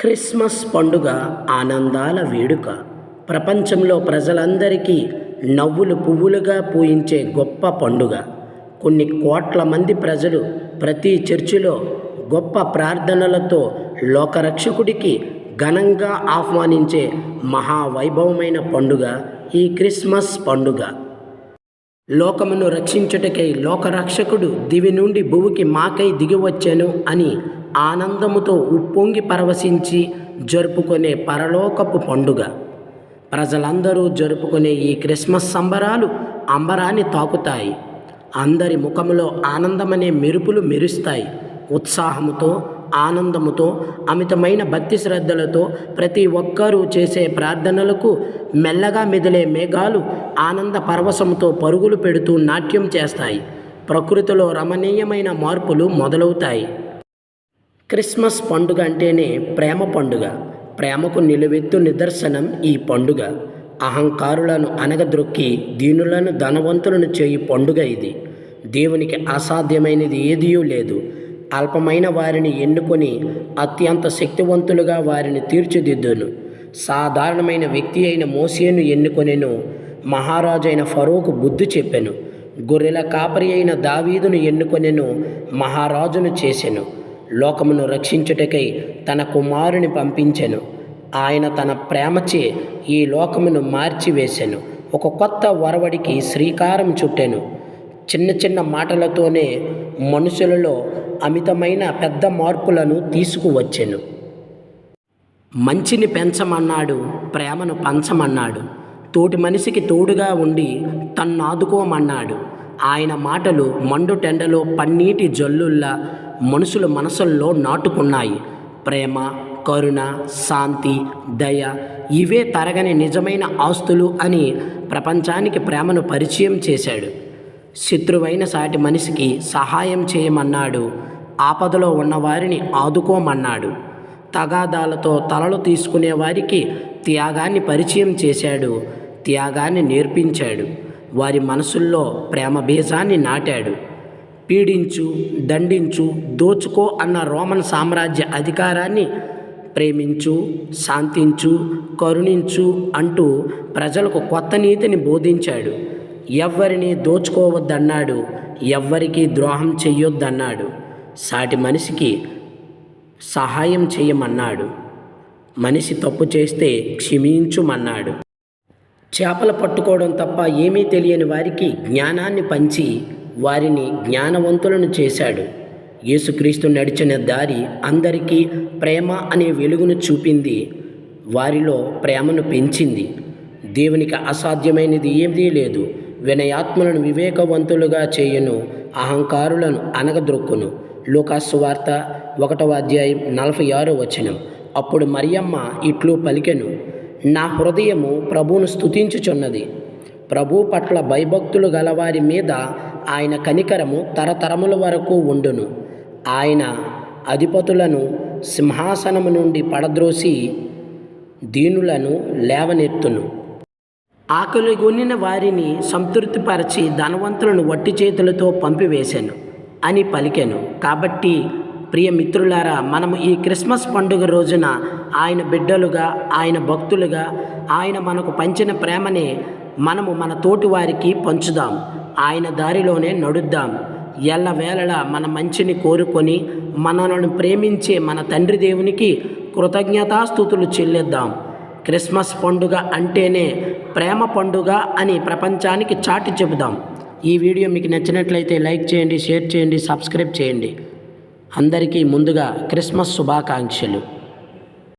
Christmas పండుగ ఆనందాల వేడుక. ప్రపంచంలో ప్రజలందరికీ నవ్వులు పువ్వులుగా పూయించే గొప్ప పండుగ. కొన్ని కోట్ల మంది ప్రజలు ప్రతి చర్చిలో గొప్ప ప్రార్థనలతో లోకరక్షకుడికి ఘనంగా ఆహ్వానించే మహావైభవమైన పండుగ ఈ క్రిస్మస్ పండుగ. లోకమును రక్షించుటకై లోకరక్షకుడు దివి నుండి భువికి మాకై దిగివచ్చెను అని ఆనందముతో ఉప్పొంగి పరవశించి జరుపుకునే పరలోకపు పండుగ. ప్రజలందరూ జరుపుకునే ఈ క్రిస్మస్ సంబరాలు అంబరాన్ని తాకుతాయి. అందరి ముఖములో ఆనందమనే మెరుపులు మెరుస్తాయి. ఉత్సాహముతో, ఆనందముతో, అమితమైన భక్తి శ్రద్ధలతో ప్రతి ఒక్కరూ చేసే ప్రార్థనలకు మెల్లగా మెదిలే మేఘాలు ఆనంద పరవశంతో పరుగులు పెడుతూ నాట్యం చేస్తాయి. ప్రకృతిలో రమణీయమైన మార్పులు మొదలవుతాయి. క్రిస్మస్ పండుగ అంటేనే ప్రేమ పండుగ. ప్రేమకు నిలువెత్తు నిదర్శనం ఈ పండుగ. అహంకారులను అనగద్రొక్కి దీనులను ధనవంతులను చేయు పండుగ ఇది. దేవునికి అసాధ్యమైనది ఏదీ లేదు. అల్పమైన వారిని ఎన్నుకొని అత్యంత శక్తివంతులుగా వారిని తీర్చిదిద్దును. సాధారణమైన వ్యక్తి అయిన మోషేను ఎన్నుకొనెను. మహారాజైన ఫరోకు బుద్ధి చెప్పెను. గొర్రెల కాపరి అయిన దావీదును ఎన్నుకొనెను. మహారాజును చేసెను. లోకమును రక్షించుటకై తన కుమారుని పంపించెను. ఆయన తన ప్రేమచే ఈ లోకమును మార్చివేసెను. ఒక కొత్త ఒరవడికి శ్రీకారం చుట్టెను. చిన్న చిన్న మాటలతోనే మనుషులలో అమితమైన పెద్ద మార్పులను తీసుకువచ్చెను. మంచిని పెంచమన్నాడు, ప్రేమను పంచమన్నాడు. తోటి మనిషికి తోడుగా ఉండి తన్నాదుకోమన్నాడు. ఆయన మాటలు మండుటెండలో పన్నీటి జల్లుల్లా మనుషుల మనసుల్లో నాటుకున్నాయి. ప్రేమ, కరుణ, శాంతి, దయ ఇవే తరగని నిజమైన ఆస్తులు అని ప్రపంచానికి ప్రేమను పరిచయం చేశాడు. శత్రువైన సాటి మనిషికి సహాయం చేయమన్నాడు. ఆపదలో ఉన్నవారిని ఆదుకోమన్నాడు. తగాదాలతో తలలు తీసుకునే వారికి త్యాగాన్ని పరిచయం చేశాడు. త్యాగాన్ని నేర్పించాడు. వారి మనసుల్లో ప్రేమ బీజాన్ని నాటాడు. పీడించు, దండించు, దోచుకో అన్న రోమన్ సామ్రాజ్య అధికారాన్ని ప్రేమించు, శాంతించు, కరుణించు అంటూ ప్రజలకు కొత్త నీతిని బోధించాడు. ఎవ్వరిని దోచుకోవద్దన్నాడు. ఎవ్వరికీ ద్రోహం చెయ్యొద్దన్నాడు. సాటి మనిషికి సహాయం చేయమన్నాడు. మనిషి తప్పు చేస్తే క్షమించుమన్నాడు. చేపలు పట్టుకోవడం తప్ప ఏమీ తెలియని వారికి జ్ఞానాన్ని పంచి వారిని జ్ఞానవంతులను చేశాడు. యేసుక్రీస్తు నడిచిన దారి అందరికీ ప్రేమ అనే వెలుగును చూపింది. వారిలో ప్రేమను పెంచింది. దేవునికి అసాధ్యమైనది ఏమీ లేదు. వినయాత్మలను వివేకవంతులుగా చేయును, అహంకారులను అనగద్రొక్కును. లూకాసు వార్త 1వ అధ్యాయం 46వ వచనం. అప్పుడు మరియమ్మ ఇట్లు పలికెను, నా హృదయము ప్రభువును స్తుతించుచున్నది. ప్రభు పట్ల భయభక్తులు గలవారి మీద ఆయన కనికరము తరతరముల వరకు ఉండును. ఆయన అధిపతులను సింహాసనము నుండి పడద్రోసి దీనులను లేవనెత్తును. ఆకలిగొనిన వారిని సంతృప్తిపరచి ధనవంతులను వట్టి చేతులతో పంపివేశాను అని పలికెను. కాబట్టి ప్రియమిత్రులారా, మనము ఈ క్రిస్మస్ పండుగ రోజున ఆయన బిడ్డలుగా, ఆయన భక్తులుగా, ఆయన మనకు పంచిన ప్రేమనే మనము మన తోటి వారికి పంచుదాం. ఆయన దారిలోనే నడుద్దాం. ఎల్లవేళలా మన మంచిని కోరుకొని మనలను ప్రేమించే మన తండ్రి దేవునికి కృతజ్ఞతాస్తుతులు చెల్లిద్దాం. క్రిస్మస్ పండుగ అంటేనే ప్రేమ పండుగ అని ప్రపంచానికి చాటి చెబుదాం. ఈ వీడియో మీకు నచ్చినట్లయితే లైక్ చేయండి, షేర్ చేయండి, సబ్స్క్రైబ్ చేయండి. అందరికీ ముందుగా క్రిస్మస్ శుభాకాంక్షలు.